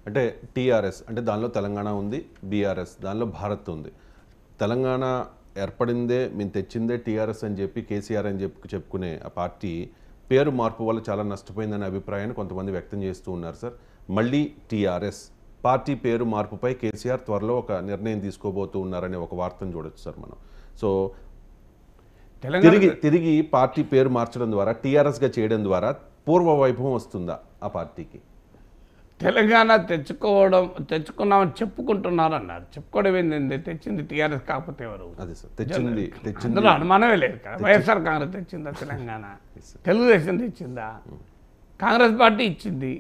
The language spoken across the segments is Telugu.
అంటే టీఆర్ఎస్ అంటే దానిలో తెలంగాణ ఉంది, బీఆర్ఎస్ దానిలో భారత్ ఉంది. తెలంగాణ ఏర్పడిందే మేము తెచ్చిందే టీఆర్ఎస్ అని చెప్పి కేసీఆర్ అని చెప్పుకునే ఆ పార్టీ పేరు మార్పు వల్ల చాలా నష్టపోయిందనే అభిప్రాయాన్ని కొంతమంది వ్యక్తం చేస్తూ ఉన్నారు సార్. మళ్ళీ టీఆర్ఎస్ పార్టీ పేరు మార్పుపై కేసీఆర్ త్వరలో ఒక నిర్ణయం తీసుకోబోతూ ఉన్నారనే ఒక వార్తను చూడొచ్చు సార్ మనం. సో తిరిగి పార్టీ పేరు మార్చడం ద్వారా టీఆర్ఎస్గా చేయడం ద్వారా పూర్వ వైభవం వస్తుందా ఆ పార్టీకి? తెలంగాణ తెచ్చుకున్నామని చెప్పుకుంటున్నారన్నారు. చెప్పుకోవడం ఏంటండి? తెచ్చింది టీఆర్ఎస్ కాకపోతే ఎవరు? అదే సార్, తెచ్చింది అందులో అనుమానమే లేదు కదా. వైఎస్ఆర్ కాంగ్రెస్ తెచ్చిందా తెలంగాణ? తెలుగుదేశం తెచ్చిందా? కాంగ్రెస్ పార్టీ ఇచ్చింది,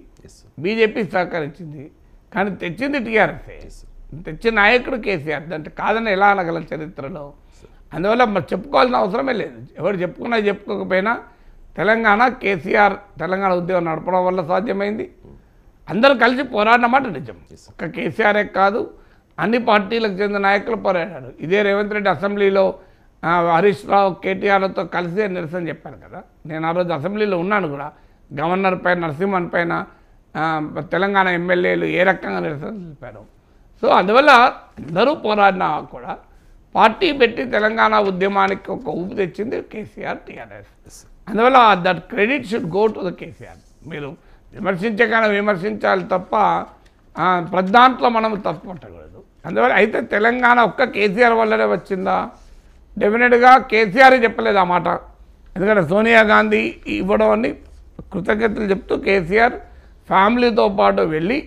బీజేపీ సహకరించింది, కానీ తెచ్చింది టీఆర్ఎస్. తెచ్చిన నాయకుడు కేసీఆర్. అంటే కాదని ఎలా అనగల చరిత్రలో? అందువల్ల మరి చెప్పుకోవాల్సిన అవసరమే లేదు. ఎవరు చెప్పుకున్నా చెప్పుకోకపోయినా తెలంగాణ కేసీఆర్ తెలంగాణ ఉద్యమం నడపడం వల్ల సాధ్యమైంది. అందరూ కలిసి పోరాడినమాట నిజం. ఒక్క కేసీఆరే కాదు, అన్ని పార్టీలకు చెందిన నాయకులు పోరాడారు. ఇదే రేవంత్ రెడ్డి అసెంబ్లీలో హరీష్ రావు కేటీఆర్తో కలిసి నిరసన చెప్పాను కదా. నేను ఆ రోజు అసెంబ్లీలో ఉన్నాను కూడా. గవర్నర్ పైన, నరసింహన్ పైన తెలంగాణ ఎమ్మెల్యేలు ఏ రకంగా నిరసన తెలిపారు. సో అందువల్ల అందరూ పోరాడినా కూడా పార్టీ పెట్టి తెలంగాణ ఉద్యమానికి ఒక ఊపు తెచ్చింది కేసీఆర్, టీఆర్ఎస్. అందువల్ల that credit should go to the KCR. మీరు విమర్శించగానే విమర్శించాలి తప్ప ప్రతి దాంట్లో మనం తప్పు పట్టకూడదు. అందువల్ల అయితే తెలంగాణ ఒక్క కేసీఆర్ వల్లనే వచ్చిందా? డెఫినెట్గా కేసీఆర్ చెప్పలేదు ఆ మాట. ఎందుకంటే సోనియా గాంధీ ఇవ్వడం అని కృతజ్ఞతలు చెప్తూ కేసీఆర్ ఫ్యామిలీతో పాటు వెళ్ళి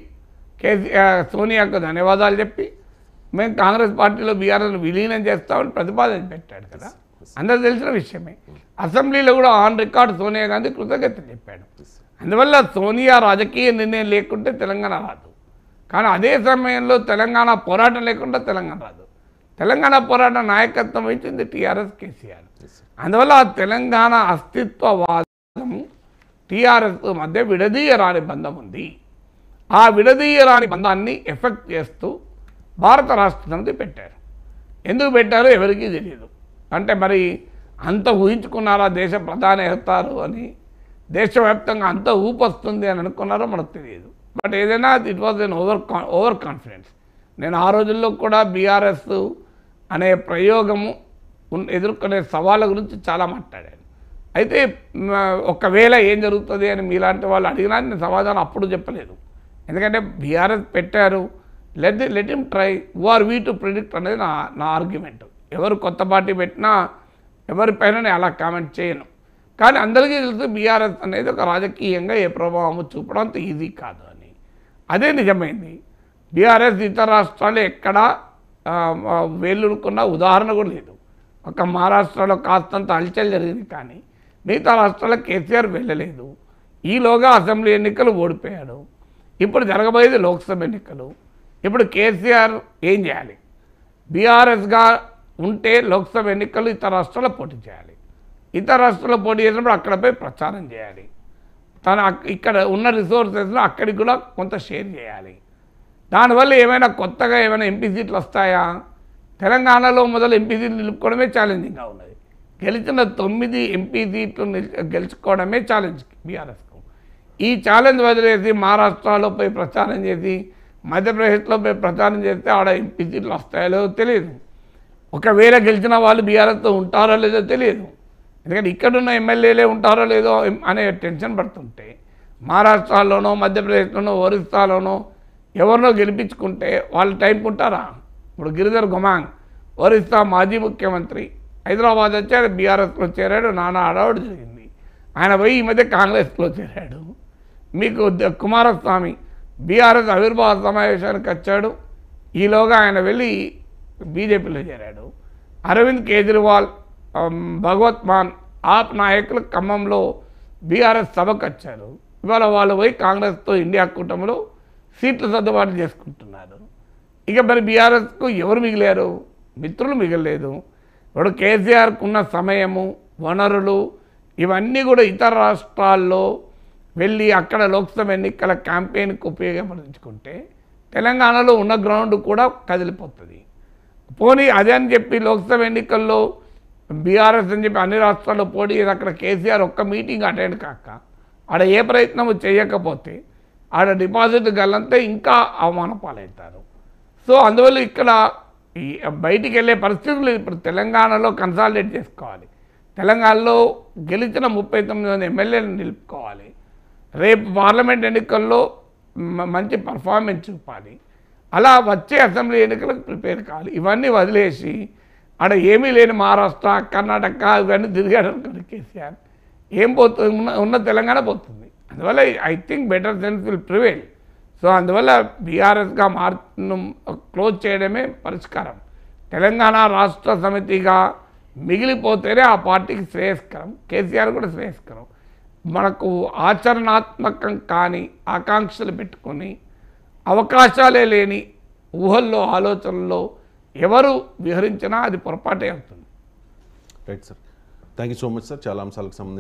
సోనియాకు ధన్యవాదాలు చెప్పి మేము కాంగ్రెస్ పార్టీలో బీఆర్ఎస్ను విలీనం చేస్తామని ప్రతిపాదన పెట్టాడు కదా. అందరూ తెలిసిన విషయమే. అసెంబ్లీలో కూడా ఆన్ రికార్డు సోనియా గాంధీ కృతజ్ఞతలు చెప్పాడు. అందువల్ల సోనియా రాజకీయ నిర్ణయం లేకుంటే తెలంగాణ రాదు. కానీ అదే సమయంలో తెలంగాణ పోరాటం లేకుండా తెలంగాణ రాదు. తెలంగాణ పోరాట నాయకత్వం ఇచ్చింది టీఆర్ఎస్, కేసీఆర్. అందువల్ల తెలంగాణ అస్తిత్వవాదం టీఆర్ఎస్ మధ్య విడదీయరాని బంధం ఉంది. ఆ విడదీయరాని బంధాన్ని ఎఫెక్ట్ చేస్తూ భారత రాష్ట్ర సమితి పెట్టారు. ఎందుకు పెట్టారో ఎవరికీ తెలియదు. అంటే మరి అంత ఊహించుకున్నారా దేశ ప్రధాని అవుతారు అని, దేశవ్యాప్తంగా అంత ఊపు వస్తుంది అని అనుకున్నారో మనకు తెలియదు. బట్ ఏదైనా it was an over confidence. నేను ఆ రోజుల్లో కూడా బీఆర్ఎస్ అనే ప్రయోగము ఎదుర్కొనే సవాళ్ళ గురించి చాలా మాట్లాడాను. అయితే ఒకవేళ ఏం జరుగుతుంది అని మీలాంటి వాళ్ళు అడిగినా నేను సమాధానం అప్పుడు చెప్పలేదు. ఎందుకంటే బీఆర్ఎస్ పెట్టారు, let him try, who are we to predict అనేది నా ఆర్గ్యుమెంట్. ఎవరు కొత్త పార్టీ పెట్టినా ఎవరిపైన నేను అలా కామెంట్ చేయను. కానీ అందరికీ తెలుసు బీఆర్ఎస్ అనేది ఒక రాజకీయంగా ఏ ప్రభావం చూపడం అంత ఈజీ కాదు అని. అదే నిజమైంది. బీఆర్ఎస్ ఇతర రాష్ట్రాలు ఎక్కడా వేళ్ళునుకున్న ఉదాహరణ కూడా లేదు. ఒక మహారాష్ట్రలో కాస్తంత హల్చల్ జరిగింది, కానీ మిగతా రాష్ట్రాల్లో కేసీఆర్ వెళ్ళలేదు. ఈలోగా అసెంబ్లీ ఎన్నికలు ఓడిపోయాడు. ఇప్పుడు జరగబోయేది లోక్సభ ఎన్నికలు. ఇప్పుడు కేసీఆర్ ఏం చేయాలి? బీఆర్ఎస్గా ఉంటే లోక్సభ ఎన్నికలు ఇతర రాష్ట్రాల్లో పోటీ చేయాలి. ఇతర రాష్ట్రాల్లో పోటీ చేసినప్పుడు అక్కడపై ప్రచారం చేయాలి. ఇక్కడ ఉన్న రిసోర్సెస్లో అక్కడికి కూడా కొంత షేర్ చేయాలి. దానివల్ల ఏమైనా కొత్తగా ఏమైనా ఎంపీ సీట్లు వస్తాయా? తెలంగాణలో మొదలు ఎంపీ సీట్లు నిలుపుకోవడమే ఛాలెంజింగ్గా ఉన్నది. గెలిచిన 9 ఎంపీ సీట్లు గెలుచుకోవడమే ఛాలెంజ్ బీఆర్ఎస్కు. ఈ ఛాలెంజ్ వదిలేసి మహారాష్ట్రలో పోయి ప్రచారం చేసి, మధ్యప్రదేశ్లో పోయి ప్రచారం చేస్తే ఆడ ఎంపీ సీట్లు వస్తాయో లేదో తెలియదు. ఒకవేళ గెలిచిన వాళ్ళు బీఆర్ఎస్తో ఉంటారో లేదో తెలియదు. ఎందుకంటే ఇక్కడున్న ఎమ్మెల్యేలే ఉంటారో లేదో అనే టెన్షన్ పడుతుంటే, మహారాష్ట్రలోనో మధ్యప్రదేశ్లోనో ఒరిస్సాలోనో ఎవరినో గెలిపించుకుంటే వాళ్ళు టైంకి ఉంటారా? ఇప్పుడు గిరిధర్ గుమాంగ్ ఒరిస్సా మాజీ ముఖ్యమంత్రి హైదరాబాద్ వచ్చాడు, బీఆర్ఎస్లో చేరాడు, నానా అడవాడు జరిగింది. ఆయన పోయి ఈ మధ్య కాంగ్రెస్లో చేరాడు. మీకు కుమారస్వామి బీఆర్ఎస్ ఆవిర్భావ సమావేశానికి వచ్చాడు, ఈలోగా ఆయన వెళ్ళి బీజేపీలో చేరాడు. అరవింద్ కేజ్రీవాల్, భగవత్ మాన్ ఆప్ నాయకులు ఖమ్మంలో బీఆర్ఎస్ సభకు వచ్చారు. ఇవాళ వాళ్ళు పోయి కాంగ్రెస్తో ఇండియా కూటమిలో సీట్లు సర్దుబాటు చేసుకుంటున్నారు. ఇక మరి బీఆర్ఎస్కు ఎవరు మిగిలారు? మిత్రులు మిగలేదు. ఇప్పుడు కేసీఆర్కు ఉన్న సమయము, వనరులు ఇవన్నీ కూడా ఇతర రాష్ట్రాల్లో వెళ్ళి అక్కడ లోక్సభ ఎన్నికల క్యాంపెయిన్కి ఉపయోగపడించుకుంటే తెలంగాణలో ఉన్న గ్రౌండ్ కూడా కదిలిపోతుంది. పోనీ అదే అని చెప్పి లోక్సభ ఎన్నికల్లో బీఆర్ఎస్ అని చెప్పి అన్ని రాష్ట్రాల్లో పోటీ అక్కడ కేసీఆర్ ఒక్క మీటింగ్ అటెండ్ కాక ఆడ ఏ ప్రయత్నము చేయకపోతే ఆడ డిపాజిట్ గల్లంతా ఇంకా అవమాన పాలవుతారు. సో అందువల్ల ఇక్కడ ఈ బయటికి వెళ్ళే పరిస్థితులు ఇప్పుడు తెలంగాణలో కన్సాలిడేట్ చేసుకోవాలి. తెలంగాణలో గెలిచిన 39 మంది ఎమ్మెల్యేలను నిలుపుకోవాలి. రేపు పార్లమెంట్ ఎన్నికల్లో మంచి పర్ఫార్మెన్స్ చూపాలి. అలా వచ్చే అసెంబ్లీ ఎన్నికలకు ప్రిపేర్ కావాలి. ఇవన్నీ వదిలేసి ఆడ ఏమీ లేని మహారాష్ట్ర, కర్ణాటక ఇవన్నీ తిరిగాడు అనుకోండి కేసీఆర్, ఏం పోతుంది? ఉన్న తెలంగాణ పోతుంది. అందువల్ల I think better sense will prevail. So అందువల్ల బీఆర్ఎస్గా క్లోజ్ చేయడమే పరిష్కారం. తెలంగాణ రాష్ట్ర సమితిగా మిగిలిపోతేనే ఆ పార్టీకి శ్రేయస్కరం, కేసీఆర్ కూడా శ్రేయస్కరం. మనకు ఆచరణాత్మకం కాని ఆకాంక్షలు పెట్టుకొని అవకాశాలే లేని ఊహల్లో ఆలోచనల్లో ఎవరు విహరించినా అది పొరపాటే అవుతుంది. Right sir, thank you so much sir. చాలా అంశాలకు సంబంధించి